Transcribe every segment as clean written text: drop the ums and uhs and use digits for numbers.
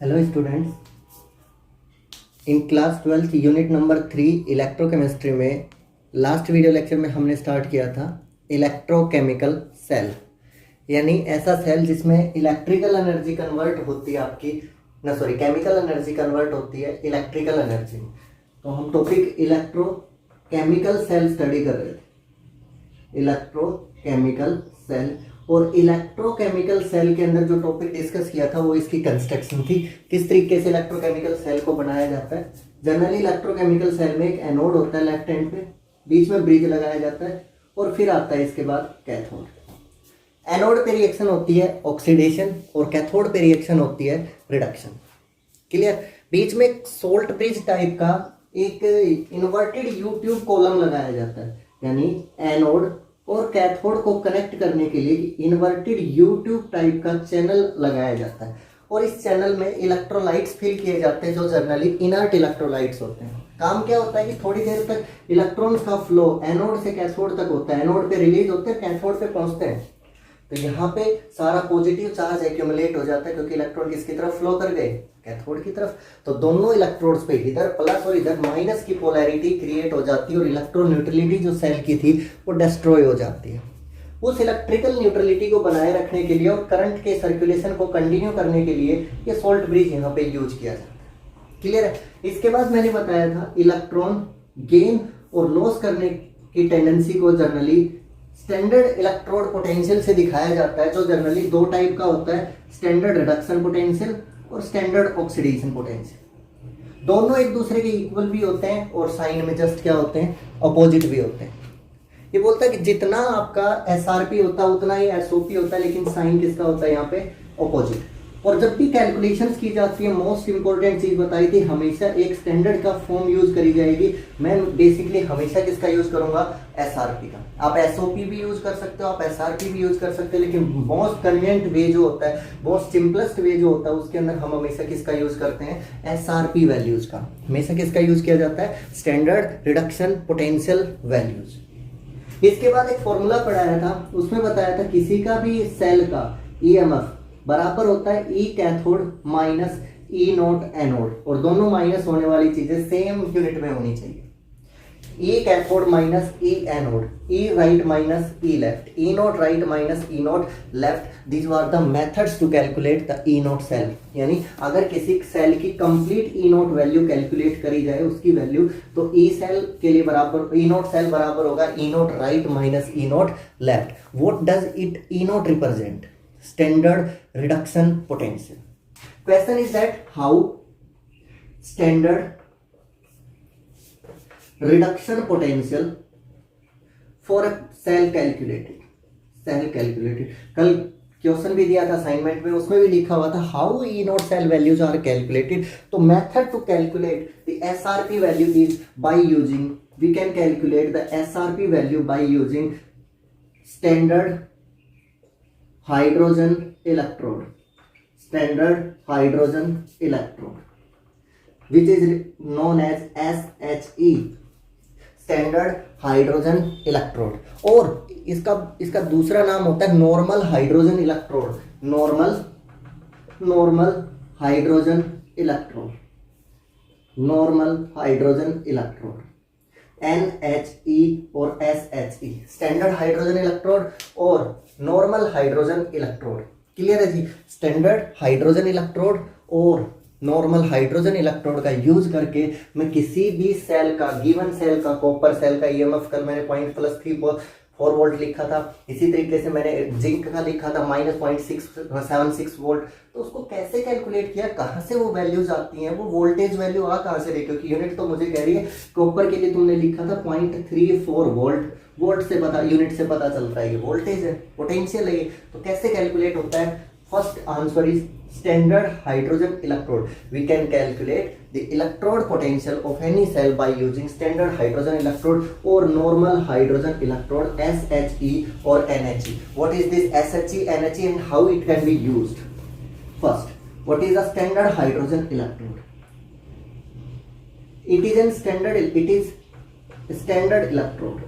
Hello students, in class 12th unit number 3 electrochemistry में last video lecture में हमने start किया था इलेक्ट्रोकेमिकल सेल, यानी ऐसा सेल जिसमें इलेक्ट्रिकल एनर्जी कन्वर्ट होती है केमिकल एनर्जी कन्वर्ट होती है इलेक्ट्रिकल एनर्जी। तो हम टॉपिक इलेक्ट्रोकेमिकल सेल स्टडी कर रहे थे, इलेक्ट्रोकेमिकल सेल। और इलेक्ट्रोकेमिकल सेल के अंदर जो टॉपिक डिस्कस किया था वो इसकी कंस्ट्रक्शन थी, किस तरीके से इलेक्ट्रोकेमिकल सेल को बनाया जाता है। जनरली इलेक्ट्रोकेमिकल सेल में एक एनोड होता है लेफ्ट हैंड पे, बीच में ब्रिज लगाया जाता है और फिर आता है इसके बाद कैथोड। एनोड पे रिएक्शन होती है ऑक्सीडेशन और कैथोड पे रिएक्शन होती है रिडक्शन। क्लियर। बीच में एक सोल्ट ब्रिज टाइप का एक इन्वर्टेड यू ट्यूब कॉलम लगाया जाता है, यानी एनोड और कैथोड को कनेक्ट करने के लिए इन्वर्टेड यू ट्यूब टाइप का चैनल लगाया जाता है और इस चैनल में इलेक्ट्रोलाइट्स फिल किए जाते हैं जो जनरली इनर्ट इलेक्ट्रोलाइट्स होते हैं। काम क्या होता है कि थोड़ी देर तक इलेक्ट्रॉन्स का फ्लो एनोड से कैथोड तक होता है, एनोड पे रिलीज होते हैं, कैथोड पे पहुंचते हैं। तो यहाँ पे सारा पॉजिटिव चार्ज एक्यूमुलेट हो जाता है क्योंकि इलेक्ट्रॉन किसकी तरफ फ्लो कर गए, कैथोड की तरफ। तो दोनों इलेक्ट्रोड्स पे इधर प्लस और इधर माइनस की पोलैरिटी क्रिएट हो जाती है और इलेक्ट्रॉन न्यूट्रलिटी जो सेल की थी वो डिस्ट्रॉय हो जाती है। उस इलेक्ट्रिकल न्यूट्रलिटी को बनाए रखने के लिए और करंट के सर्कुलेशन को कंटिन्यू करने के लिए ये सोल्ट ब्रिज यहाँ पे यूज किया जाता है। क्लियर है। इसके बाद मैंने बताया था इलेक्ट्रॉन गेन और लॉस करने की टेंडेंसी को जनरली स्टैंडर्ड इलेक्ट्रोड पोटेंशियल से दिखाया जाता है, जो जनरली दो टाइप का होता है, स्टैंडर्ड रिडक्शन पोटेंशियल और स्टैंडर्ड ऑक्सीडेशन पोटेंशियल। दोनों एक दूसरे के इक्वल भी होते हैं और साइन में जस्ट क्या होते हैं, अपोजिट भी होते हैं। ये बोलता है कि जितना आपका एसआरपी होता है उतना ही एसओपी होता है, लेकिन साइन किसका होता है यहाँ पे, अपोजिट। और जब भी कैलकुलेशंस की जाती है, मोस्ट इंपॉर्टेंट चीज बताई थी, हमेशा एक स्टैंडर्ड का फॉर्म यूज करी जाएगी। मैं बेसिकली हमेशा किसका यूज करूंगा, एसआरपी का। आप एसओपी भी यूज कर सकते हो, आप एसआरपी भी यूज कर सकते हो, लेकिन मोस्ट कन्वीनियंट वे जो होता है, मोस्ट सिंपलेस्ट वे जो होता है, उसके अंदर हम हमेशा किसका यूज करते हैं, एसआरपी वैल्यूज का। हमेशा किसका यूज किया जाता है, स्टैंडर्ड रिडक्शन पोटेंशियल वैल्यूज। इसके बाद एक फॉर्मूला पढ़ाया था, उसमें बताया था किसी का भी सेल का ईएमएफ बराबर होता है ई cathode minus E not anode, और दोनों माइनस होने वाली चीजें सेम यूनिट में होनी चाहिए। E cathode minus E anode, E right minus E left, E naught right minus E naught left, these are the methods to calculate the E naught cell. यानी अगर किसी सेल की complete E naught value calculate करी जाए, उसकी value, तो E cell के लिए बराबर, ई नॉट सेल बराबर होगा E naught right minus E naught left. What does it E naught represent, standard reduction potential. Question is that how standard reduction potential for a cell calculated. कल question भी दिया था assignment में, उसमें भी लिखा हुआ था how E naught cell values are calculated. तो method to calculate the SRP value is by using, we can calculate the SRP value by using standard hydrogen electrode, standard hydrogen electrode, which is known as SHE, standard hydrogen electrode. और इसका दूसरा नाम होता है normal hydrogen electrode, normal hydrogen electrode, normal hydrogen electrode, NHE और SHE, standard hydrogen electrode और normal hydrogen electrode. Clear है जी। Standard hydrogen electrode और नॉर्मल हाइड्रोजन इलेक्ट्रोड का यूज करके मैं किसी भी सेल का, गिवन सेल का, कॉपर सेल का ईएमएफ, कल मैंने 0.+3 वोल्ट लिखा था, इसी तरीके से मैंने जिंक का लिखा था -0.676 वोल्ट। तो उसको कैसे कैलकुलेट किया, कहाँ से वो वैल्यूज आती हैं, वो वोल्टेज वैल्यू आ कहाँ से रही, क्योंकि यूनिट तो मुझे कह रही है कॉपर के लिए तुमने लिखा था 0.34 वोल्ट, वोल्ट से पता, यूनिट से पता चलता है ये वोल्टेज है, पोटेंशियल है ये। तो कैसे कैलकुलेट होता है, first answer is standard hydrogen electrode. We can calculate the electrode potential of any cell by using standard hydrogen electrode or normal hydrogen electrode, SHE or NHE. What is this SHE, NHE and how it can be used? First, what is a standard hydrogen electrode? It is a standard electrode.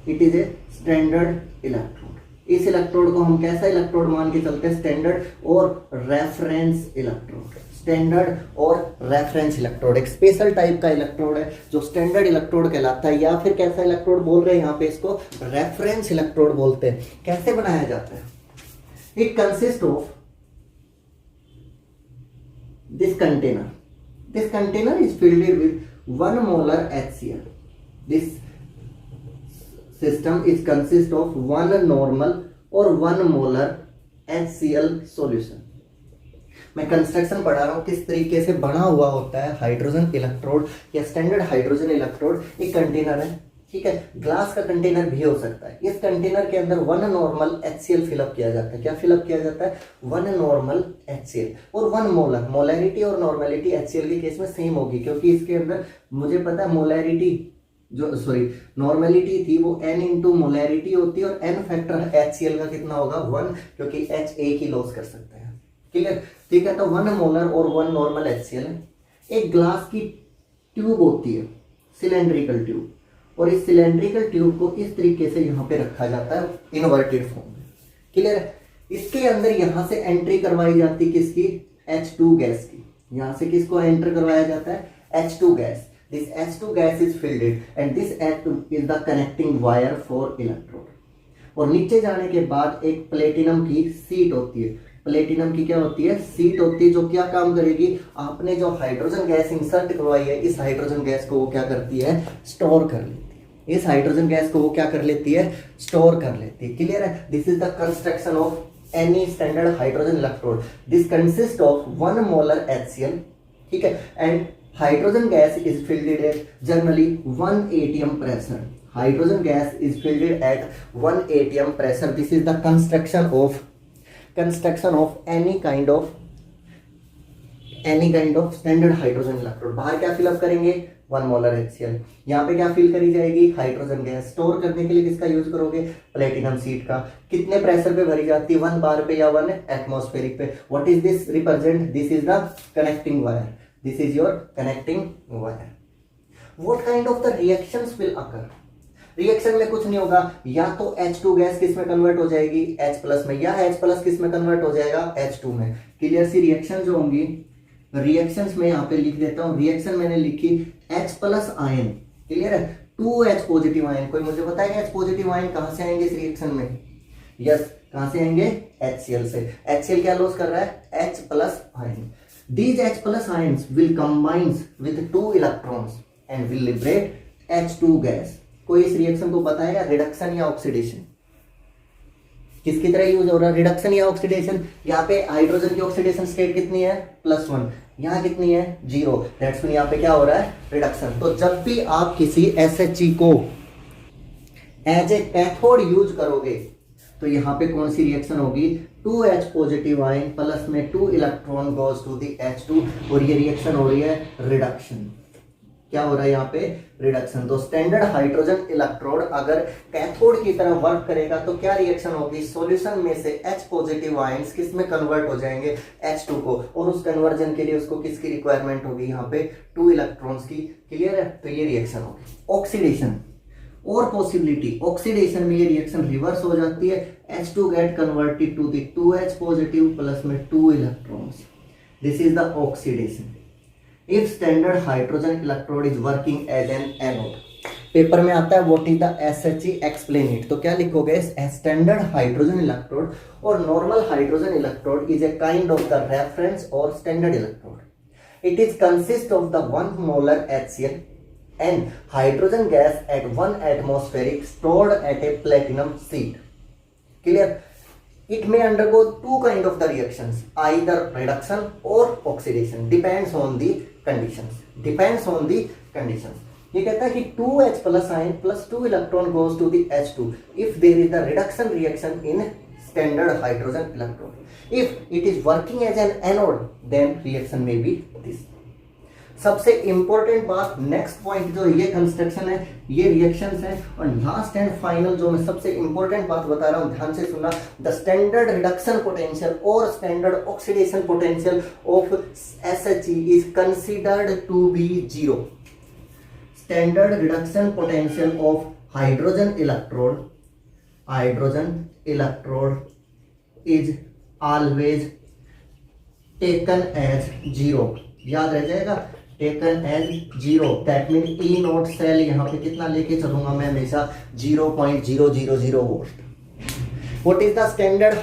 It is a standard electrode. इस electrode को हम कैसा electrode मान के चलते हैं? Standard और reference electrode. Standard और रेफरेंस इलेक्ट्रोड एक स्पेशल टाइप का इलेक्ट्रोड है जो स्टैंडर्ड इलेक्ट्रोड कहलाता है, या फिर कैसा इलेक्ट्रोड बोल रहे हैं यहाँ पे, इसको रेफरेंस इलेक्ट्रोड बोलते हैं। कैसे बनाया जाता है? It consist of this container. This container is filled with 1 molar HCl. This system is consist of 1 normal और 1 molar HCl solution। मैं कंस्ट्रक्शन पढ़ा रहा हूँ किस तरीके से बना हुआ होता है हाइड्रोजन इलेक्ट्रोड या स्टैंडर्ड हाइड्रोजन इलेक्ट्रोड। एक कंटेनर है, ठीक है, ग्लास का कंटेनर भी हो सकता है। इस कंटेनर के अंदर 1 नॉर्मल HCl फिलअप किया जाता है। क्या फिलअप किया जाता है? 1 नॉर्मल HCl और 1 मोलर। मोलैरिटी और नॉर्मेलिटी HCl के केस में सेम होगी, क्योंकि इसके अंदर मुझे पता है मोलैरिटी नॉर्मेलिटी थी वो n इंटू मोलैरिटी होती है, और n फैक्टर HCl का कितना होगा? 1, क्योंकि H एक ही लॉस कर सकता है। क्लियर? ठीक है, तो 1 मोलर और 1 नॉर्मल HCl है। एक ग्लास की ट्यूब होती है, सिलेंड्रिकल ट्यूब, और इस सिलेंड्रिकल ट्यूब को इस तरीके से यहाँ पे रखा जाता है इन्वर्टेड फॉर्म में। क्लियर है? इसके अंदर यहाँ से एंट्री करवाई जाती किसकी? H2 गैस की। यहाँ से किसको एंटर करवाया जाता है? H2 gas. This H2 gas is filled and this H2 is the connecting wire for electrode। और नीचे जाने के बाद एक प्लेटिनम की सीट होती है। प्लेटिनम की क्या होती है? सीट होती है, जो क्या काम करेगी? आपने जो हाइड्रोजन गैस इंसर्ट करवाई है, इस हाइड्रोजन गैस को वो क्या करती है? स्टोर कर लेती है। इस हाइड्रोजन गैस को वो क्या कर लेती है? स्टोर कर लेती है। क्लियर है? This is the construction of any standard hydrogen electrode. This consist of 1 molar HCl, ठीक है, and hydrogen gas is filled at generally 1 atm pressure। hydrogen gas is filled at 1 atm pressure। this is the construction of any kind of standard hydrogen electrode। बाहर क्या fill up करेंगे? 1 molar HCl। यहाँ पे क्या fill करी जाएगी? Hydrogen gas. Store करने के लिए किसका यूज करोगे? प्लेटिनम सीट का। कितने प्रेशर पे भरी जाती है? 1 बार पे या 1 एटमॉस्फेरिक पे। What is this represent? This is the connecting wire. This is your connecting wire। What kind of the reactions will occur? Reaction में कुछ नहीं होगा, या तो H2 गैस किस में कन्वर्ट हो जाएगी? H प्लस में, या H प्लस किस में कन्वर्ट हो जाएगा? H2 में। क्लियर सी रिएक्शन जो होंगी, रिएक्शंस में यहाँ पे लिख देता हूँ। रिएक्शन मैंने लिखी H प्लस आयन। क्लियर है? 2H positive ion. कोई मुझे बताएगा H पॉजिटिव आयन कहाँ से आएंगे इस रिएक्शन में? यस, कहाँ से आएंगे? HCl से। HCl क्या लॉस कर रहा है? H plus ion. These H plus ions will combine with 2 electrons and will liberate H2 gas। कोई इस रिएक्शन को बताएगा? रिडक्शन या ऑक्सीडेशन? किसकी तरह यूज हो रहा है? रिडक्शन या ऑक्सीडेशन? यहाँ पे हाइड्रोजन की ऑक्सीडेशन स्टेट कितनी है? +1। यहाँ कितनी है? 0। दैट्स मीन यहाँ पे क्या हो रहा है? रिडक्शन। तो जब भी आप किसी SHE को एज ए कैथोड यूज करोगे तो यहाँ पे कौन सी रिएक्शन होगी? 2H पॉजिटिव आयन प्लस में 2 electron goes to the H2, और ये रिएक्शन हो रही है रिडक्शन। क्या हो रहा है यहाँ पे? रिडक्शन। तो स्टैंडर्ड हाइड्रोजन इलेक्ट्रोड अगर कैथोड की तरह वर्क करेगा तो क्या रिएक्शन होगी? सॉल्यूशन में से H पॉजिटिव आयंस किस में कन्वर्ट हो जाएंगे? H2 को, और उस कन्वर्जन के लिए उसको किसकी रिक्वायरमेंट होगी? यहाँ पे 2 इलेक्ट्रॉन्स की। क्लियर है? तो ये रिएक्शन होगी। ऑक्सीडेशन और पॉसिबिलिटी, ऑक्सीडेशन में ये रिएक्शन रिवर्स हो जाती है। H2 get converted to the 2H positive plus में 2 electrons. This is the oxidation. If standard hydrogen electrode is working as an anode. Paper में आता है what is the SHE, explain it. तो क्या लिखोगे? स्टैंडर्ड हाइड्रोजन इलेक्ट्रोड और normal hydrogen electrode is a kind of the reference और standard electrode. It is consist of the 1 molar HCl and hydrogen gas at 1 atmospheric stored at a platinum sheet। Clear? It may undergo 2 kind of the reactions, either reduction or oxidation, depends on the conditions। depends on the conditions। ये कहता है कि 2H plus ion plus 2 electron goes to the H2 if there is the reduction reaction in standard hydrogen electrode। if it is working as an anode then reaction may be this। सबसे important बात, next point जो ये construction है, ये reactions है, और last and final जो मैं सबसे इंपॉर्टेंट बात बता रहा हूं, ध्यान से सुनना। द स्टैंडर्ड रिडक्शन पोटेंशियल और standard oxidation potential of SHE is considered to be 0। Standard reduction potential of hydrogen electrode is always taken as zero, याद रह जाएगा, taken as zero. That mean E naught cell यहाँ पे कितना लेके चलूंगा मैं, हमेशा 0.000 volt. What is the standard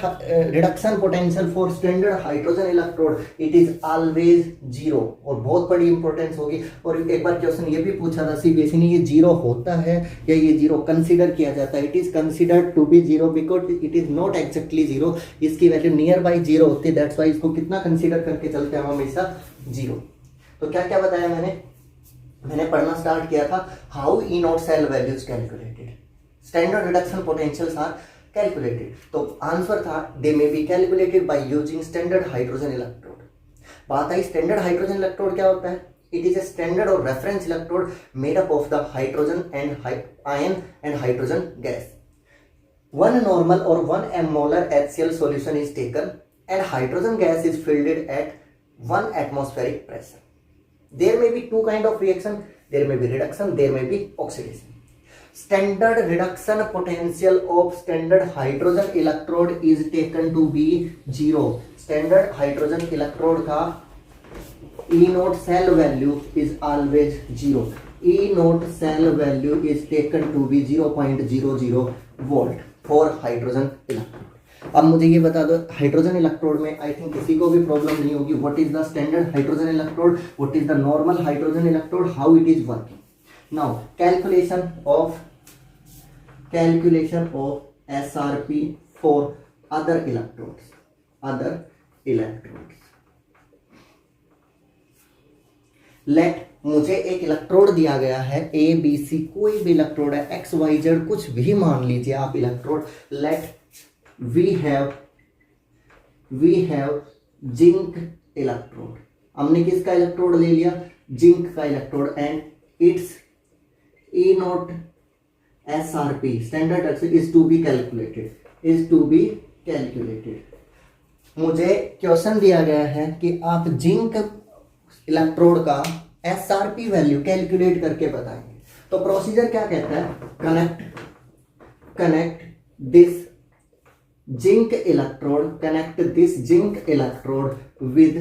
reduction potential for standard hydrogen electrode? It is always zero। और बहुत बड़ी इंपॉर्टेंस होगी। और एक बार क्वेश्चन ये भी पूछा था सीबीएसई ने, ये जीरो होता है या ये जीरो कंसीडर किया जाता है? It is considered to be zero because it is not exactly zero, इसकी वैल्यू नियर बाई जीरो होती है, दैट्स वाई इसको कितना कंसीडर करके चलते हैं हम हमेशा, जीरो। तो क्या क्या बताया मैंने पढ़ना स्टार्ट किया था, how E naught cell values calculated, standard reduction potentials are calculated. तो आंसर था they may be calculated by using standard hydrogen electrode. बात आई स्टैंडर्ड हाइड्रोजन इलेक्ट्रोड क्या होता है? इट इज ए स्टैंडर्ड और reference electrode made up of the hydrogen and ion and hydrogen gas. One normal or 1 molar HCl solution is taken and hydrogen gas is filled at 1 atmospheric pressure. There may be two kind of reaction, there may be reduction, there may be oxidation. Standard reduction potential of standard hydrogen electrode is taken to be zero. Standard hydrogen electrode का E naught cell value is always zero. E naught cell value is taken to be 0.00 volt for hydrogen electrode. अब मुझे ये बता दो, hydrogen electrode में I think किसी को भी प्रॉब्लम नहीं होगी, what is the standard hydrogen electrode, what is the normal hydrogen electrode, how it is working. Now calculation of SRP for other electrodes, let मुझे एक इलेक्ट्रोड दिया गया है ए बी सी, कोई भी इलेक्ट्रोड है, एक्स वाई जेड कुछ भी मान लीजिए आप electrode. Let we have zinc electrode, हमने किसका इलेक्ट्रोड ले लिया, जिंक का electrode, and it's E naught SRP standard is to be calculated। मुझे क्वेश्चन दिया गया है कि आप जिंक इलेक्ट्रोड का SRP वैल्यू कैलकुलेट करके बताएंगे। तो प्रोसीजर क्या कहता है, connect this zinc electrode with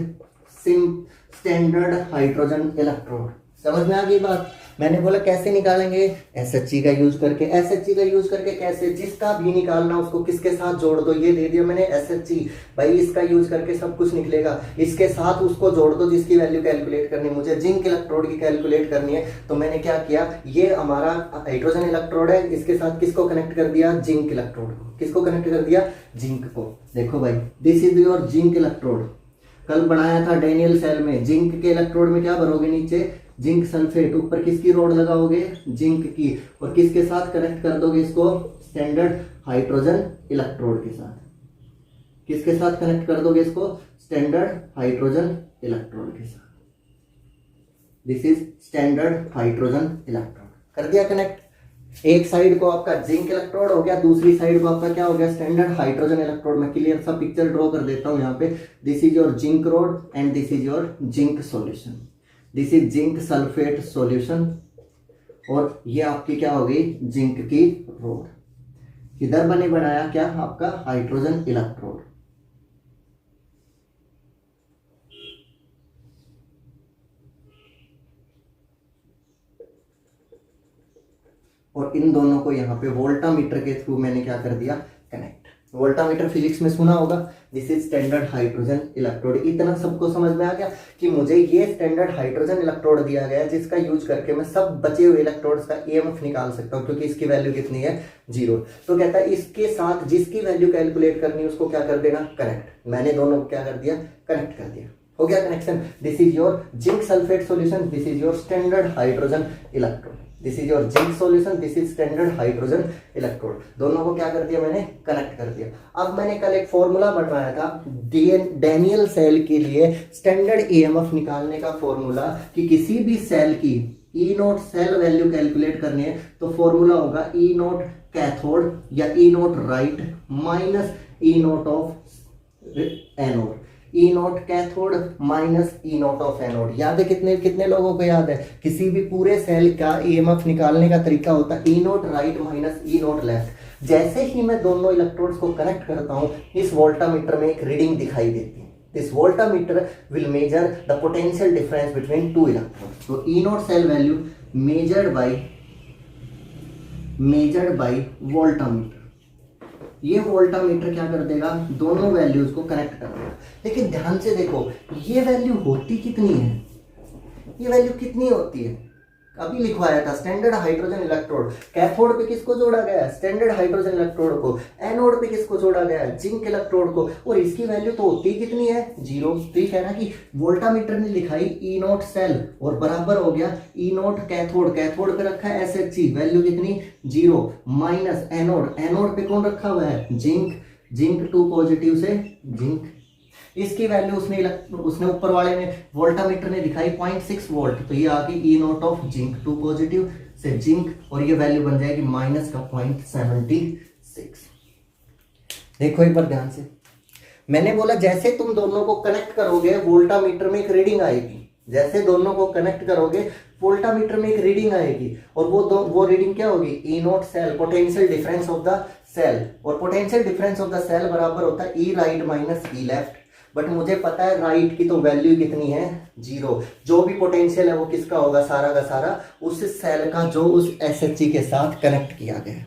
standard hydrogen electrode. समझ में आ गई बात? मैंने बोला कैसे निकालेंगे, SHG का यूज करके। SHG का यूज करके कैसे, जिसका भी निकालना उसको किसके साथ जोड़ दो, ये दे दिया मैंने SHG, भाई इसका यूज करके सब कुछ निकलेगा, इसके साथ उसको जोड़ दो जिसकी वैल्यू कैलकुलेट करनी है। मुझे जिंक इलेक्ट्रोड की कैलकुलेट करनी है, तो मैंने क्या किया, ये हमारा हाइड्रोजन इलेक्ट्रोड है, इसके साथ किसको कनेक्ट कर दिया, जिंक इलेक्ट्रोड को। किसको कनेक्ट कर दिया, जिंक को। देखो भाई this is your zinc electrode, कल बनाया था डैनियल सेल में। जिंक के इलेक्ट्रोड में क्या भरोगे, नीचे जिंक सल्फेट, ऊपर किसकी रोड लगाओगे, जिंक की, और किसके साथ कनेक्ट कर दोगे इसको, स्टैंडर्ड हाइड्रोजन इलेक्ट्रोड के साथ। किसके साथ कनेक्ट कर दोगे इसको, स्टैंडर्ड हाइड्रोजन इलेक्ट्रोड के साथ। This is standard hydrogen electrode, कर दिया कनेक्ट। एक साइड को आपका जिंक इलेक्ट्रोड हो गया, दूसरी साइड को आपका क्या हो गया, स्टैंडर्ड हाइड्रोजन इलेक्ट्रोड। मैं क्लियर सा पिक्चर ड्रॉ कर देता हूं यहाँ पे। This is your zinc road and this is your zinc solution, this is zinc sulphate solution, और ये आपकी क्या हो गई, जिंक की रोड। इधर बने बनाया क्या आपका हाइड्रोजन इलेक्ट्रोड। और इन दोनों को यहाँ पे वोल्टामीटर के थ्रू मैंने क्या कर दिया, कनेक्ट। वोल्टामीटर फिजिक्स में सुना होगा, this is standard hydrogen electrode. इतना सबको समझ में आ गया कि मुझे ये स्टैंडर्ड हाइड्रोजन इलेक्ट्रोड दिया गया है, जिसका यूज करके मैं सब बचे हुए इलेक्ट्रोड्स का EMF निकाल सकता हूँ, क्योंकि इसकी वैल्यू कितनी है, 0। तो कहता है इसके साथ जिसकी वैल्यू कैलकुलेट करनी है उसको क्या कर देना, कनेक्ट। मैंने दोनों को क्या कर दिया, कनेक्ट कर दिया, हो गया connection. This is your zinc sulphate solution, this is your standard hydrogen electrode, this is your zinc solution, this is standard hydrogen electrode. दोनों को क्या कर दिया मैंने, कनेक्ट कर दिया। अब मैंने कल एक फॉर्मूला बनवाया था डैनियल सेल के लिए स्टैंडर्ड EMF निकालने का फॉर्मूला, कि किसी भी सेल की E naught cell value calculate करनी है तो फॉर्मूला होगा E नोट कैथोड या E naught right minus E naught of anode. E naught cathode minus E naught of anode. याद है कितने लोगों को याद है, किसी भी पूरे सेल का EMF निकालने का तरीका होता है E naught right minus E note left. जैसे ही मैं दोनों इलेक्ट्रोड्स को कनेक्ट करता हूं, इस वोल्टामीटर में एक रीडिंग दिखाई देती है। This voltameter will measure the potential difference between two electrodes. तो E naught cell value measured by voltameter. ये वोल्टामीटर क्या कर देगा, दोनों वैल्यूज को कनेक्ट कर देगा। लेकिन ध्यान से देखो, ये वैल्यू होती कितनी है, ये वैल्यू कितनी होती है, अभी लिखवाया था स्टैंडर्ड हाइड्रोजन इलेक्ट्रोड। कैथोड पे किसको जोड़ा गया है, स्टैंडर्ड हाइड्रोजन इलेक्ट्रोड को। एनोड पे किसको जोड़ा गया है, जिंक इलेक्ट्रोड को। और इसकी वैल्यू तो होती कितनी है, 0। तो ये कह रहा कि वोल्टामीटर ने लिखाई ई नॉट सेल और बराबर हो गया ई नॉट कैथोड। कैथोड पे रखा है SHE, वैल्यू कितनी 0, माइनस एनोड। एनोड पे कौन रखा हुआ है, जिंक। जिंक 2 पॉजिटिव से जिंक। इसकी वैल्यू उसने ऊपर वाले ने वोल्टामीटर ने दिखाई 0.6 वोल्ट। तो ये आ गई ई नॉट ऑफ जिंक, 2 पॉजिटिव से जिंक, और ये वैल्यू बन जाएगी माइनस का 0.76। देखो एक बार ध्यान से, मैंने बोला जैसे तुम दोनों को कनेक्ट करोगे वोल्टामीटर में एक रीडिंग आएगी। जैसे दोनों को कनेक्ट करोगे वोल्टामीटर में एक रीडिंग आएगी, और वो रीडिंग क्या होगी, E naught cell, potential difference of the cell. और potential difference of the cell बराबर होता है E right minus E left. But मुझे पता है राइट की तो वैल्यू कितनी है, 0। जो भी पोटेंशियल है वो किसका होगा, सारा का सारा उस सेल का जो उस SHE के साथ कनेक्ट किया गया है।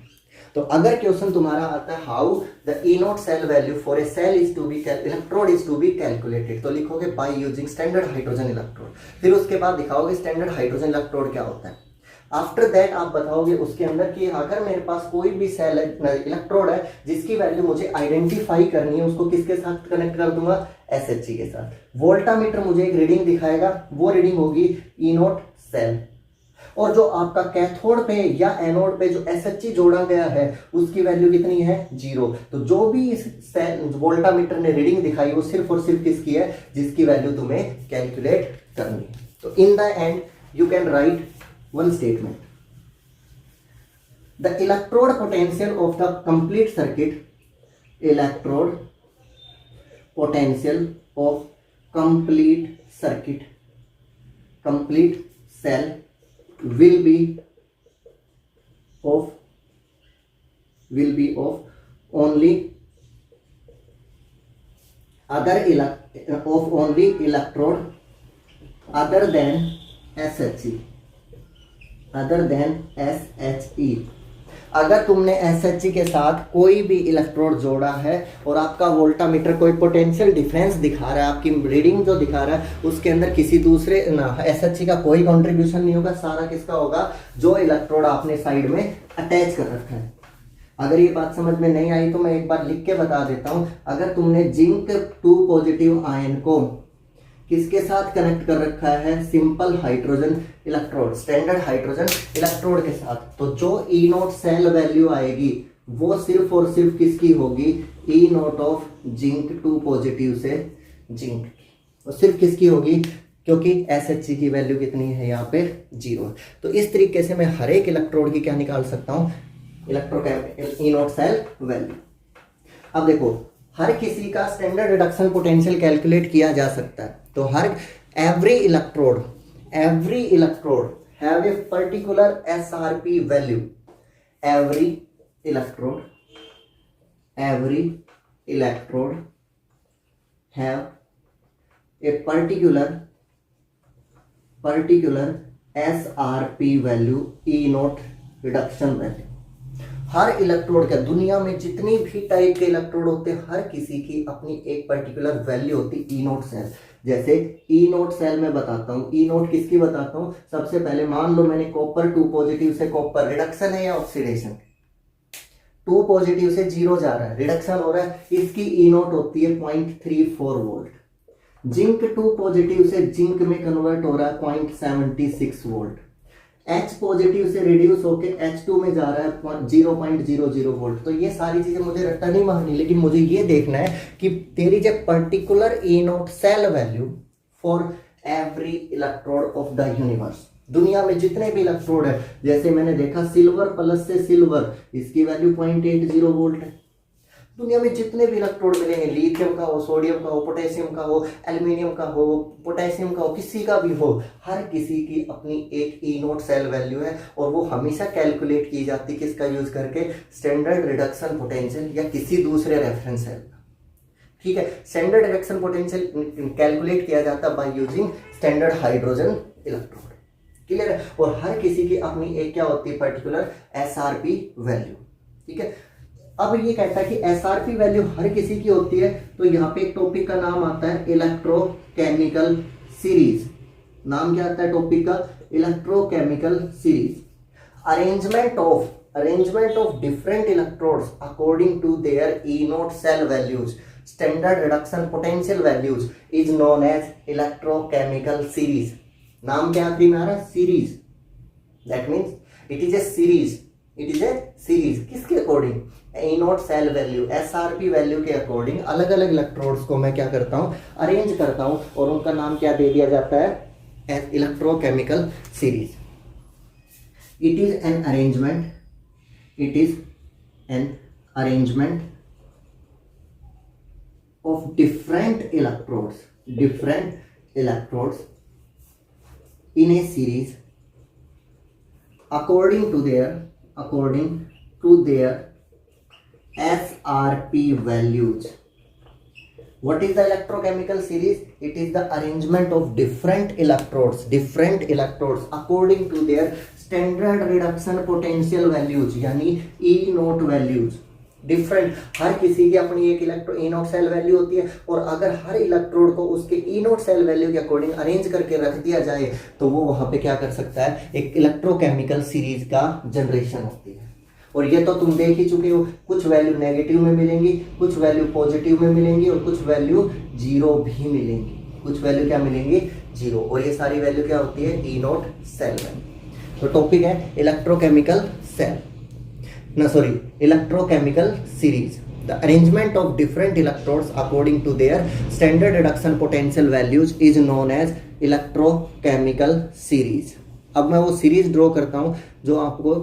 तो अगर क्वेश्चन तुम्हारा आता है how the E naught cell value for a cell is to be electrode is to be calculated, तो लिखोगे by using standard hydrogen electrode. फिर उसके बाद दिखाओगे स्टैंडर्ड हाइड्रोजन इलेक्ट्रोड क्या होता है। आफ्टर दैट आप बताओगे उसके अंदर कि अगर मेरे पास कोई भी सेल इलेक्ट्रोड है जिसकी वैल्यू मुझे आइडेंटिफाई करनी है, उसको किसके साथ कनेक्ट कर दूंगा, SHE के साथ। वोल्टामीटर मुझे एक रीडिंग दिखाएगा, वो रीडिंग होगी ई नॉट सेल। और जो आपका कैथोड पे या एनोड पे जो SHE जोड़ा गया है उसकी वैल्यू कितनी है, 0। तो जो भी इस वोल्टामीटर ने रीडिंग दिखाई वो सिर्फ और सिर्फ किसकी है, जिसकी वैल्यू तुम्हें कैलकुलेट करनी है। तो in the end you can write one statement. The electrode potential of the complete circuit, electrode potential of complete circuit, complete cell will be of only electrode other than SHE, other than SHE। अगर तुमने SHE के साथ कोई भी electrode जोड़ा है और आपका वोल्टामीटर कोई पोटेंशियल डिफरेंस दिखा रहा है, आपकी रीडिंग जो दिखा रहा है उसके अंदर किसी दूसरे SHE का कोई कंट्रीब्यूशन नहीं होगा, सारा किसका होगा, जो इलेक्ट्रोड आपने साइड में अटैच कर रखा है। अगर ये बात समझ में नहीं आई तो मैं एक बार लिख के बता देता हूं। अगर तुमने जिंक 2 पॉजिटिव आयन को किसके साथ कनेक्ट कर रखा है, simple hydrogen electrode, standard hydrogen electrode के साथ, तो जो ई नॉट सेल वैल्यू आएगी वो सिर्फ और सिर्फ किसकी होगी, E not of zinc 2 positive से जिंक, और सिर्फ किसकी होगी, क्योंकि SHE की वैल्यू कितनी है यहाँ पे 0। तो इस तरीके से मैं हर एक इलेक्ट्रोड की क्या निकाल सकता हूँ, ई नॉट सेल वैल्यू। अब देखो हर किसी का स्टैंडर्ड रिडक्शन पोटेंशियल कैलकुलेट किया जा सकता है। तो हर every electrode have a particular SRP value. Every electrode have a particular SRP value, E naught reduction value. हर इलेक्ट्रोड का, दुनिया में जितनी भी टाइप के इलेक्ट्रोड होते हैं हर किसी की अपनी एक पर्टिकुलर वैल्यू होती है, ई नॉट सेल। जैसे ई नॉट सेल में बताता हूँ, ई नॉट किसकी बताता हूँ। सबसे पहले मान लो मैंने कॉपर 2 पॉजिटिव से कॉपर, रिडक्शन है या ऑक्सीडेशन, 2 पॉजिटिव से 0 जा रहा है, रिडक्शन हो रहा है, इसकी ई नॉट होती है 0.34 वोल्ट। जिंक 2 पॉजिटिव से जिंक में कन्वर्ट हो रहा है 0.76 वोल्ट। H पॉजिटिव से रिड्यूस होके H2 में जा रहा है 0.00 वोल्ट। तो ये सारी चीजें मुझे रट्टा नहीं मारनी, लेकिन मुझे ये देखना है कि तेरी जो particular E naught cell value for every electrode of the universe, दुनिया में जितने भी इलेक्ट्रोड है, जैसे मैंने देखा सिल्वर प्लस से सिल्वर, इसकी वैल्यू 0.80 वोल्ट है। दुनिया में जितने भी इलेक्ट्रोड मिलेंगे, लिथियम का हो, सोडियम का हो, पोटेशियम का हो, एल्यूमिनियम का हो, पोटेशियम का हो, किसी का भी हो, हर किसी की अपनी एक ई नोट सेल वैल्यू है और वो हमेशा कैलकुलेट की जाती है किसका यूज करके, स्टैंडर्ड रिडक्शन पोटेंशियल या किसी दूसरे रेफरेंस सेल का। ठीक है, स्टैंडर्ड रिडक्शन पोटेंशियल कैलकुलेट किया जाता है bye using standard hydrogen electrode. Clear है। और हर किसी की अपनी एक क्या होती है, पर्टिकुलर एसआरपी वैल्यू। ठीक है, अब ये कहता है कि एसआरपी वैल्यू हर किसी की होती है, तो यहाँ पे एक टॉपिक का नाम आता है इलेक्ट्रोकेमिकल सीरीज। नाम क्या आता है टॉपिक का, electrochemical series. Arrangement of different electrodes according to their E naught cell values, standard reduction potential values is known as electrochemical series. नाम क्या आती है हमारा, series. That means it is a series, किसके according, E naught cell value, SRP value के according अलग अलग electrodes को मैं क्या करता हूं, अरेंज करता हूं और उनका नाम क्या दे दिया जाता है, electrochemical series. It is an arrangement of different electrodes in a series according to their SRP values. What is the electrochemical series? It is the arrangement of different electrodes according to their standard reduction potential values, यानी E note values। Different, हर किसी की अपनी एक ई naught cell value होती है और अगर हर electrode को उसके ई नोट सेल वैल्यू के अकॉर्डिंग अरेंज करके रख दिया जाए तो वो वहां पे क्या कर सकता है, एक इलेक्ट्रोकेमिकल सीरीज का जनरेशन होती है। और ये तो तुम देख ही चुके हो, कुछ वैल्यू नेगेटिव में मिलेंगी, कुछ वैल्यू पॉजिटिव में मिलेंगी और कुछ वैल्यू जीरो भी मिलेंगी। कुछ वैल्यू क्या मिलेंगी, जीरो। और ये सारी वैल्यू क्या होती है, ई नोट सेल वैल्यू। तो टॉपिक है electrochemical electrochemical series, the arrangement of different electrodes according to their standard reduction potential values is known as electrochemical series। अब मैं वो सीरीज ड्रॉ करता हूं जो आपको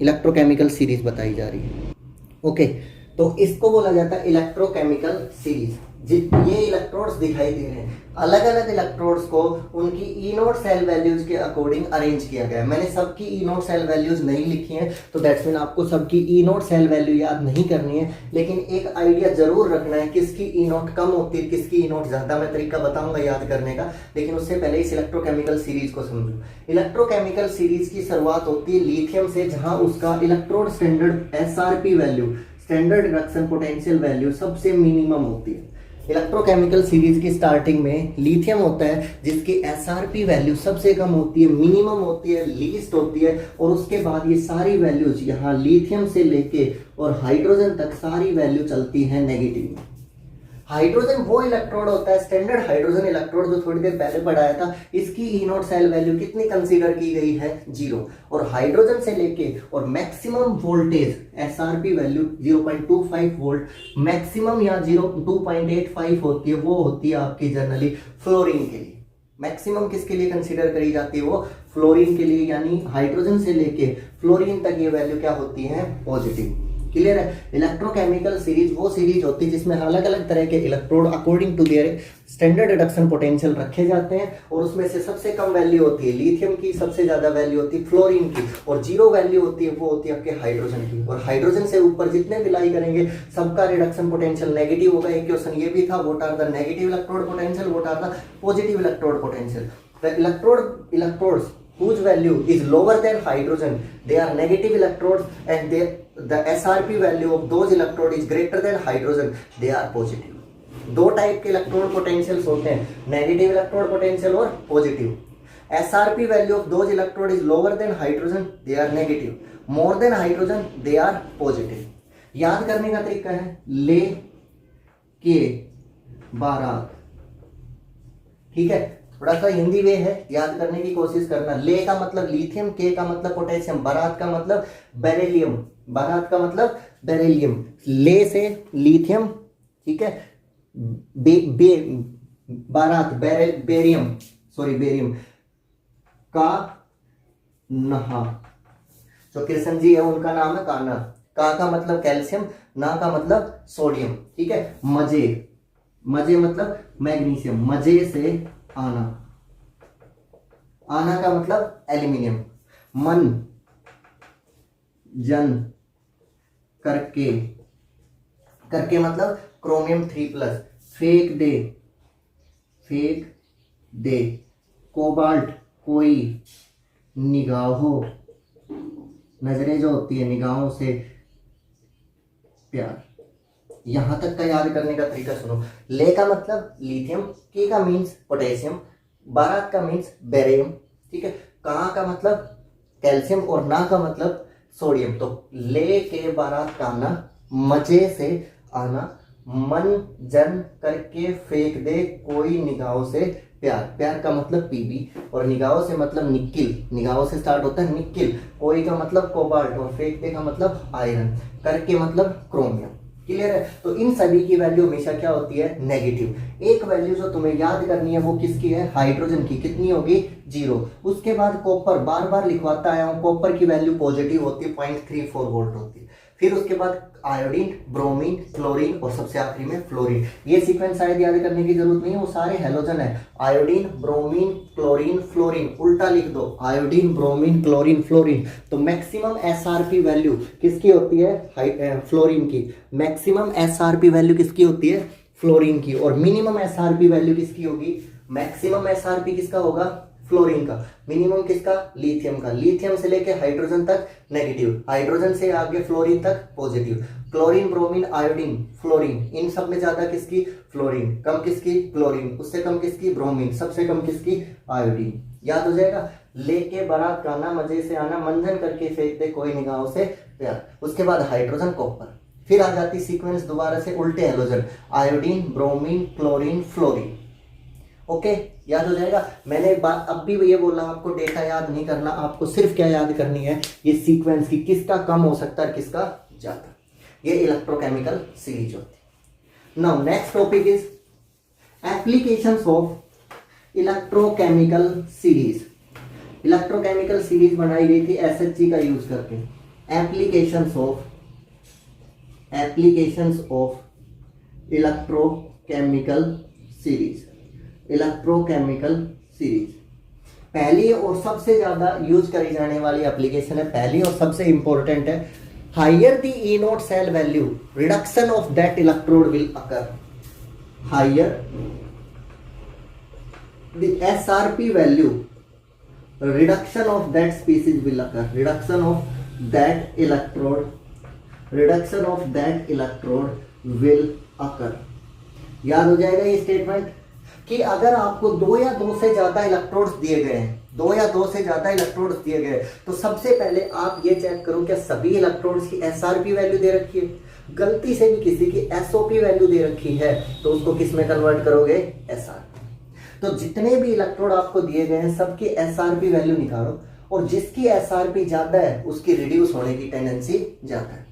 इलेक्ट्रोकेमिकल सीरीज बताई जा रही है। ओके, तो इसको बोला जाता है इलेक्ट्रोकेमिकल सीरीज। ये इलेक्ट्रोड्स दिखाई दे रहे हैं, अलग अलग इलेक्ट्रोड्स को उनकी ई नोट सेल वैल्यूज के अकॉर्डिंग अरेंज किया गया है। मैंने सबकी ई नोट सेल वैल्यूज नहीं लिखी हैं, तो दैट्स मीन आपको सबकी ई नोट सेल वैल्यू याद नहीं करनी है, लेकिन एक आइडिया जरूर रखना है किसकी ई नोट कम होती है, किसकी ई नोट ज्यादा। मैं तरीका बताऊंगा याद करने का, लेकिन उससे पहले इस इलेक्ट्रोकेमिकल सीरीज को समझो। इलेक्ट्रोकेमिकल सीरीज की शुरुआत होती है लिथियम से, जहां उसका electrode standard SRP value, standard reduction potential value सबसे मिनिमम होती है। इलेक्ट्रोकेमिकल सीरीज की स्टार्टिंग में लिथियम होता है जिसकी एसआरपी वैल्यू सबसे कम होती है, मिनिमम होती है, लीस्ट होती है। और उसके बाद ये सारी वैल्यूज यहाँ लिथियम से लेके और हाइड्रोजन तक सारी वैल्यू चलती है नेगेटिव में। हाइड्रोजन वो इलेक्ट्रोड होता है, स्टैंडर्ड हाइड्रोजन इलेक्ट्रोड जो थोड़ी देर पहले पढ़ाया था, इसकी ई नोट सेल वैल्यू कितनी कंसीडर की गई है, जीरो। और हाइड्रोजन से लेके और maximum voltage SRP value 0.25 volt, maximum या 2.85 होती है, वो होती है आपकी जनरली फ्लोरीन के लिए। मैक्सिमम किसके लिए कंसीडर करी जाती है, वो फ्लोरीन के लिए, यानी हाइड्रोजन से लेके फ्लोरीन तक ये वैल्यू क्या होती है, पॉजिटिव। क्लियर है। इलेक्ट्रोकेमिकल सीरीज वो सीरीज होती है जिसमें अलग अलग तरह के electrode according to their standard reduction potential रखे जाते हैं और उसमें से सबसे कम वैल्यू होती है लिथियम की, सबसे ज्यादा वैल्यू होती है फ्लोरीन की, और जीरो वैल्यू होती है वो होती है आपके हाइड्रोजन की। और हाइड्रोजन से ऊपर जितने भी लाई करेंगे सबका रिडक्शन पोटेंशियल नेगेटिव होगा। एक क्वेश्चन ये भी था, what are the negative electrode potential, what are the positive electrode potential. The electrodes whose value is lower than hydrogen, they are negative electrodes, and the SRP value of those electrode is greater than hydrogen, they are positive. दो type के electrode potentials होते हैं, negative electrode potential और positive. SRP value of those electrode is lower than hydrogen, they are negative. More than hydrogen, they are positive. याद करने का तरीका है, ले के बारात, ठीक है। थोड़ा सा हिंदी वे है, याद करने की कोशिश करना। ले का मतलब लिथियम, के का मतलब पोटेशियम, बारात का मतलब बेरिलियम, बारात का मतलब बेरिलियम। ले से लिथियम, ठीक है, बारात बेरियम का नहा, जो कृष्ण जी है उनका नाम है कान्हा। का मतलब कैल्शियम, ना का मतलब सोडियम, ठीक है। मजे, मजे मतलब मैग्नीशियम, मजे से आना, आना का मतलब एल्यूमिनियम। मन जन करके, करके मतलब क्रोमियम 3+। फेंक दे, फेंक दे। कोबाल्ट कोई, निगाहों, नजरें जो होती है निगाहों से प्यार। यहां तक का याद करने का तरीका सुनो। ले का मतलब लिथियम, के का मीन्स पोटेशियम, बारात का मीन्स बेरियम, ठीक है। कहाँ का मतलब कैल्शियम और ना का मतलब सोडियम। तो ले के बारात का आना, मजे से आना, मन जन करके फेंक दे कोई निगाहों से प्यार। प्यार का मतलब पीबी और निगाहों से मतलब निकिल, निगाहों से स्टार्ट होता है निकिल। कोई का मतलब कोबाल्ट और फेंक दे का मतलब आयरन, करके मतलब क्रोमियम। क्लियर है। तो इन सभी की वैल्यू हमेशा क्या होती है, नेगेटिव। एक वैल्यू जो तुम्हें याद करनी है वो किसकी है, हाइड्रोजन की। कितनी होगी, 0। उसके बाद कॉपर, बार बार लिखवाता आया हूं, कॉपर की वैल्यू पॉजिटिव होती है, 0.34 वोल्ट होती है। फिर उसके बाद आयोडीन, ब्रोमीन, क्लोरीन और सबसे आखिरी में फ्लोरीन। ये सीक्वेंस शायद याद करने की जरूरत नहीं है, वो सारे हेलोजन है। Iodine, bromine, chlorine, fluorine. उल्टा लिख दो, आयोडीन, ब्रोमीन, क्लोरीन, फ्लोरीन। तो मैक्सिमम एसआरपी वैल्यू किसकी होती है, फ्लोरीन की। मैक्सिमम एसआरपी वैल्यू किसकी होती है, फ्लोरीन की। और मिनिमम एसआरपी वैल्यू किसकी होगी, मैक्सिमम एसआरपी किसका होगा, फ्लोरीन का। मिनिमम किसका, लिथियम का। लिथियम से लेके हाइड्रोजन तक नेगेटिव, हाइड्रोजन से आगे फ्लोरीन तक positive. Chlorine, bromine, iodine, fluorine, इन सब में ज्यादा किसकी, फ्लोरीन। कम किसकी, क्लोरीन। उससे कम किसकी, ब्रोमीन। सबसे कम किसकी, आयोडीन। याद हो जाएगा। लेके बारात का आना, मजे से आना, मंजन करके फेंक दे कोई निगाहों से प्यार। उसके बाद हाइड्रोजन, कॉपर। फिर आ जाती सीक्वेंस दोबारा से उल्टे halogen, iodine, bromine, chlorine, fluorine. Okay, याद हो जाएगा। मैंने एक बात अब भी ये बोला, आपको डेटा याद नहीं करना, आपको सिर्फ क्या याद करनी है, ये सीक्वेंस की किसका कम हो सकता है किसका ज्यादा। ये इलेक्ट्रोकेमिकल सीरीज होती है। Now next topic is applications of electrochemical series. Electrochemical series बनाई गई थी एसएचजी का यूज करके। Applications of electrochemical series. Electrochemical series पहली और सबसे ज्यादा यूज करी जाने वाली एप्लीकेशन है, पहली और सबसे इंपॉर्टेंट है। Higher the E naught cell value, reduction of that electrode will occur. Higher the SRP value, reduction of that species will occur. Reduction of that electrode, reduction of that electrode will occur. याद हो जाएगा ये statement कि अगर आपको 2 या 2 से ज्यादा इलेक्ट्रोड्स दिए गए हैं, 2 या 2 से ज्यादा इलेक्ट्रोड्स दिए गए, तो सबसे पहले आप ये चेक करो क्या सभी इलेक्ट्रोड्स की एसआरपी वैल्यू दे रखी है। गलती से भी किसी की एसओपी वैल्यू दे रखी है तो उसको किस में कन्वर्ट करोगे, एसआरपी। तो जितने भी इलेक्ट्रोड आपको दिए गए हैं सबकी एसआरपी वैल्यू निकालो, और जिसकी एसआरपी ज्यादा है उसकी रिड्यूस होने की टेंडेंसी ज्यादा है,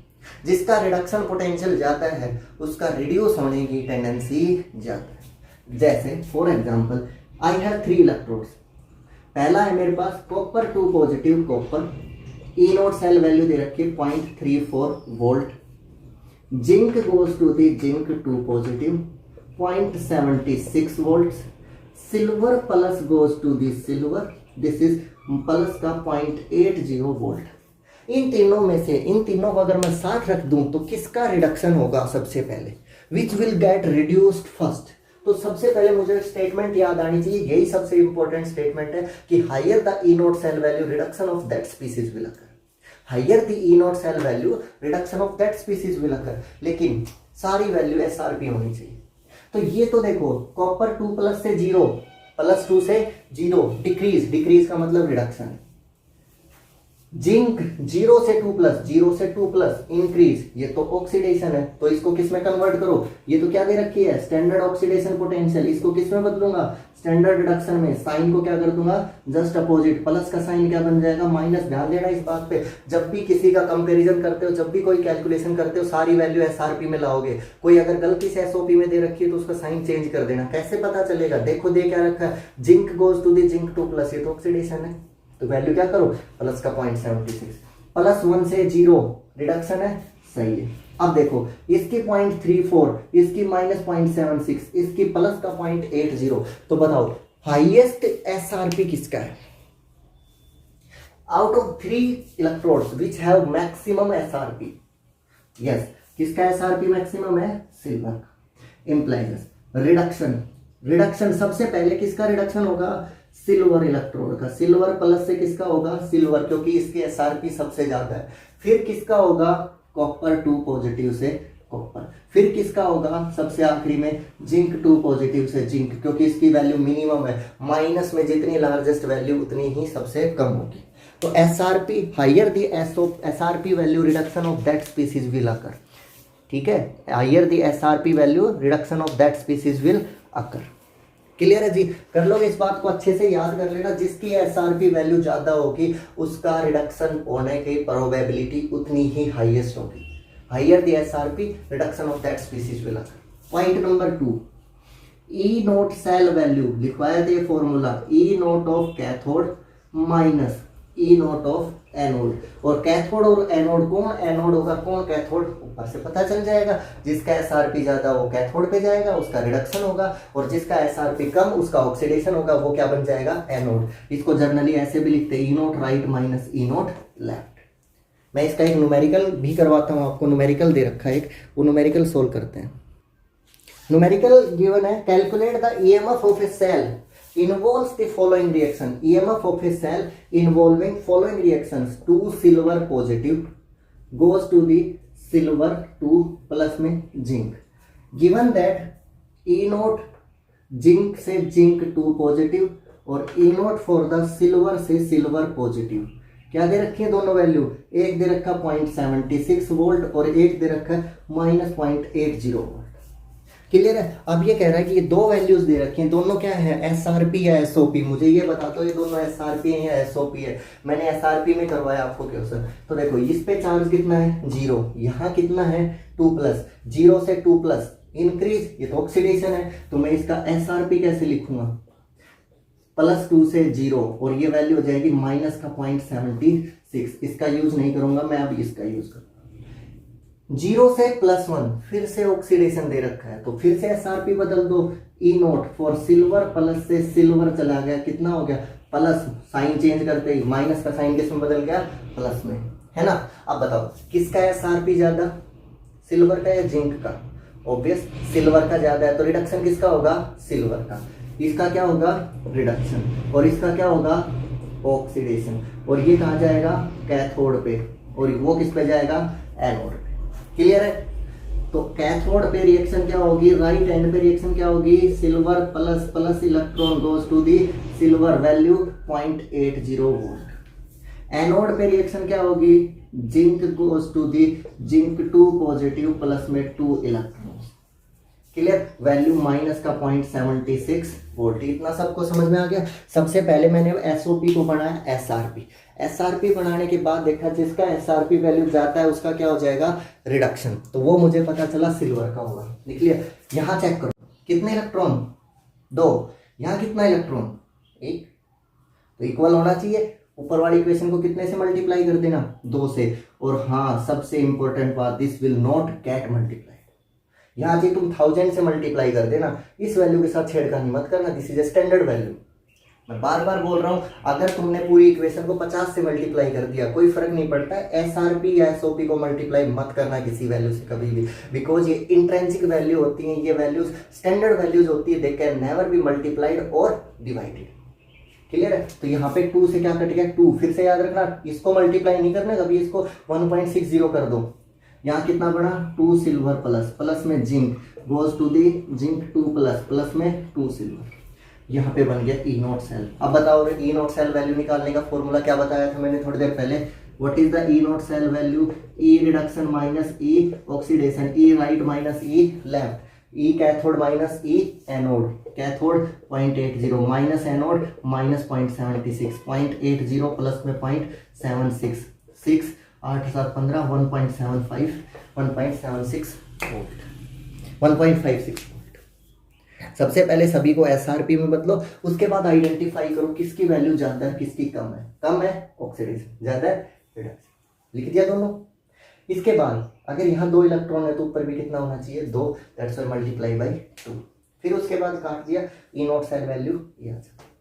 जिसका रिडक्शन पोटेंशियल ज्यादा है उसका रिड्यूस होने की टेंडेंसी ज्यादा है। जैसे for example I have 3 electrodes. पहला है मेरे पास copper 2 positive copper, E naught cell value दे रखी है 0.34 volt. Zinc goes to the zinc 2 positive 0.76 volt. Silver plus goes to the silver, this is plus का 0.80 वोल्ट। इन तीनों में से इन तीनों को अगर मैं साथ रख दूं तो किसका रिडक्शन होगा सबसे पहले, which will get reduced first. तो सबसे पहले मुझे स्टेटमेंट याद आनी चाहिए, यही सबसे इंपॉर्टेंट स्टेटमेंट है कि higher the E naught cell value reduction of that species will occur. Higher the E naught cell value reduction of that species will occur, लेकिन सारी वैल्यू एसआरपी होनी चाहिए। तो ये तो देखो कॉपर 2 प्लस से 0, प्लस 2 से 0 डिक्रीज, डिक्रीज का मतलब रिडक्शन है। जिंक 0 से 2 प्लस, 0 से 2 प्लस इंक्रीज, ये तो ऑक्सीडेशन है, तो इसको किस में कन्वर्ट करो, ये तो क्या दे रखी है स्टैंडर्ड ऑक्सीडेशन पोटेंशियल, इसको किस में बदलूंगा स्टैंडर्ड रिडक्शन में। साइन को क्या कर दूंगा जस्ट अपोजिट, प्लस का साइन क्या बन जाएगा माइनस। ध्यान देना इस बात पे, जब भी किसी का कंपैरिजन करते हो, जब भी कोई कैलकुलेशन करते हो, सारी वैल्यू एसआरपी में लाओगे। कोई अगर गलती से एसओपी में दे रखी है तो उसका साइन चेंज कर देना। कैसे पता चलेगा, देखो दे क्या रखा है, zinc goes to the zinc 2 plus, ये तो ऑक्सीडेशन है, तो वैल्यू क्या करो प्लस का 0.76, प्लस 1 से 0 रिडक्शन है, सही है। अब देखो इसकी 0.34, इसकी -0.76, इसकी प्लस का 0.80, तो बताओ हाईएस्ट एसआरपी किसका है? Out of 3 electrodes which have maximum SRP, yes, किसका एसआरपी मैक्सिमम है? सिल्वर। इंप्लाइज रिडक्शन, रिडक्शन सबसे पहले किसका रिडक्शन होगा? सिल्वर इलेक्ट्रोड का। सिल्वर प्लस से किसका होगा? सिल्वर, क्योंकि इसकी एसआरपी सबसे ज्यादा है। फिर किसका होगा? कॉपर 2 पॉजिटिव से कॉपर। फिर किसका होगा सबसे आखिरी में? जिंक 2 पॉजिटिव से जिंक, क्योंकि इसकी वैल्यू मिनिमम है। माइनस में जितनी लार्जेस्ट वैल्यू उतनी ही सबसे कम होगी। तो SRP higher the SRP value reduction of that species will occur, ठीक है, higher the SRP value reduction of that species will occur. Clear है जी? कर लोगे इस बात को अच्छे से याद कर लेना, जिसकी एसआरपी वैल्यू ज्यादा होगी उसका रिडक्शन होने की प्रोबेबिलिटी उतनी ही हाईएस्ट होगी। Higher the SRP reduction of that species will occur. Point number 2, E naught cell value लिखवाया था formula, E naught of cathode minus E naught of anode. और कैथोड और एनोड, कौन एनोड होगा कौन कैथोड, ऊपर से पता चल जाएगा। जिसका एसआरपी ज्यादा वो कैथोड पे जाएगा, उसका रिडक्शन होगा, और जिसका एसआरपी कम उसका ऑक्सीडेशन होगा, वो क्या बन जाएगा? एनोड। इसको जर्नली ऐसे भी लिखते हैं, ई note right minus E note left. मैं इसका एक न्यूमेरिकल भी करवाता हूँ आपको, न्यूमेरिकल दे रखा है एक, वो न्यूमेरिकल सोल्व करते हैं। न्यूमेरिकल गिवन है, calculate the EMF of a cell involves the following reaction. EMF of a cell involving following reactions: 2 silver positive goes to the silver 2 plus में zinc. Given that E note zinc से zinc 2 positive और E note for the silver से silver positive, क्या दे रखी है दोनों value? एक दे रखा 0.76 वोल्ट और एक दे रखा है -0.80 वोल्ट। क्लियर है? अब ये कह रहा है कि ये दो वैल्यूज दे रखी हैं, दोनों क्या है? एसआरपी या एसओपी। मुझे ये बता दो ये दोनों एसआरपी है या एसओपी है। मैंने एसआरपी में करवाया आपको क्वेश्चन। तो देखो इस पे चार्ज कितना है? 0। यहाँ कितना है? 2+। 0 से 2+ इंक्रीज, ये तो ऑक्सीडेशन है, तो मैं इसका एसआरपी कैसे लिखूंगा? +2 से 0, और ये वैल्यू हो जाएगी माइनस का 0.76। इसका यूज नहीं करूंगा मैं, अब इसका यूज करूंगा। 0 से +1, फिर से ऑक्सीडेशन दे रखा है, तो फिर से एसआरपी बदल दो। ई नोट फॉर सिल्वर प्लस से सिल्वर चला गया, कितना हो गया? प्लस, साइन चेंज करते ही माइनस का साइन किस में बदल गया? प्लस में, है ना? अब बताओ किसका एसआरपी ज्यादा? सिल्वर का या जिंक का? ऑब्वियस सिल्वर का ज्यादा है, तो रिडक्शन किसका होगा? सिल्वर का। इसका क्या होगा? रिडक्शन। और इसका क्या होगा? ऑक्सीडेशन। और ये कहाँ जाएगा? कैथोड पे, और वो किस पे जाएगा? एनोड पे। क्लियर है? तो कैथोड पे रिएक्शन क्या होगी? राइट एंड पे रिएक्शन क्या होगी? Silver plus plus electron goes to the silver, value 0.80 volt. Anode पे रिएक्शन क्या होगी? Zinc goes to the zinc 2 positive plus में 2 इलेक्ट्रॉन। क्लियर? वैल्यू माइनस का 0.76 वोल्ट। इतना सबको समझ में आ गया? सबसे पहले मैंने एसओपी को बनाया एसआरपी। एसआरपी बनाने के बाद देखा जिसका एसआरपी वैल्यू ज्यादा है उसका क्या हो जाएगा? रिडक्शन। तो वो मुझे पता चला सिल्वर का होगा। लिख लिया? यहाँ चेक करो कितने इलेक्ट्रॉन? 2। यहाँ कितना इलेक्ट्रॉन? 1। तो इक्वल होना चाहिए। ऊपर वाली इक्वेशन को कितने से मल्टीप्लाई कर देना? 2 से। और हाँ, सबसे इंपॉर्टेंट बात, this will not gate multiply. यहाँ से तुम 1000 से मल्टीप्लाई कर देना, इस वैल्यू के साथ छेड़खानी मत करना। This is a standard value. मैं बार बार बोल रहा हूँ, अगर तुमने पूरी इक्वेशन को 50 से मल्टीप्लाई कर दिया कोई फर्क नहीं पड़ता है। एसआरपी या एसओपी को मल्टीप्लाई मत करना किसी वैल्यू से कभी भी, बिकॉज ये इंट्रिंसिक वैल्यू होती है, ये वैल्यूज स्टैंडर्ड वैल्यूज होती है, they can never be multiplied और डिवाइडेड। क्लियर है? तो यहाँ पे 2 से क्या कट गया? 2। फिर से याद रखना, इसको मल्टीप्लाई नहीं करना कभी, इसको 1.60 कर दो। यहाँ कितना बड़ा? 2 सिल्वर प्लस प्लस में zinc goes to the zinc 2 plus में 2 सिल्वर। यहाँ पे बन गया ई नोट सेल। अब बताओ ई नोट सेल वैल्यू निकालने का फॉर्मूला क्या बताया था मैंने थोड़ी देर पहले? What is the E naught cell value? E reduction minus E oxidation, E right minus E left, E cathode minus E anode. Cathode 0.80 minus anode minus 0.76, 0.80 plus में 0.76, 6 8 7 15 1.75 1.76 वोल्ट, 1.56 वोल्ट। सबसे पहले सभी को एसआरपी में बदलो, उसके बाद आइडेंटिफाई करो किसकी वैल्यू ज्यादा है किसकी कम है। कम है ऑक्सीडेशन, ज्यादा है रिडक्शन। लिख दिया दोनों। इसके बाद अगर यहाँ 2 इलेक्ट्रॉन है तो ऊपर भी कितना होना चाहिए 2, दैट्स वाई मल्टीप्लाई बाई 2। फिर उसके बाद काट दिया, ई नॉट सेल वैल्यू ये आ जाता है।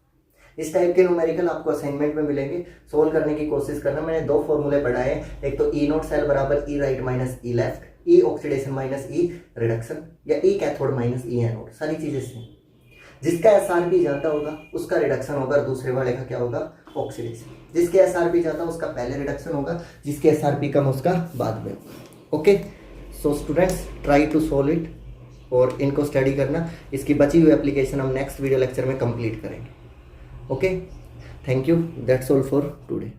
इस टाइप के न्यूमेरिकल आपको असाइनमेंट में मिलेंगे, सोल्व करने की कोशिश करना। मैंने 2 फॉर्मूले पढ़ाए हैं, एक तो ई नॉट सेल बराबर ई राइट माइनस ई लेफ्ट, ई ऑक्सीडेशन माइनस ई रिडक्शन, या ई कैथोड माइनस ई एनोड, सारी चीजें सेम। जिसका एसआरपी ज्यादा होगा उसका रिडक्शन होगा, दूसरे वाले का क्या होगा ऑक्सीडेशन। जिसके एसआरपी ज्यादा उसका पहले रिडक्शन होगा, जिसके एसआरपी कम उसका बाद में होगा। Okay, so students try to solve it और इनको स्टडी करना। इसकी बची हुई एप्लीकेशन हम नेक्स्ट वीडियो लेक्चर में कंप्लीट करेंगे। Okay, thank you, that's all for today.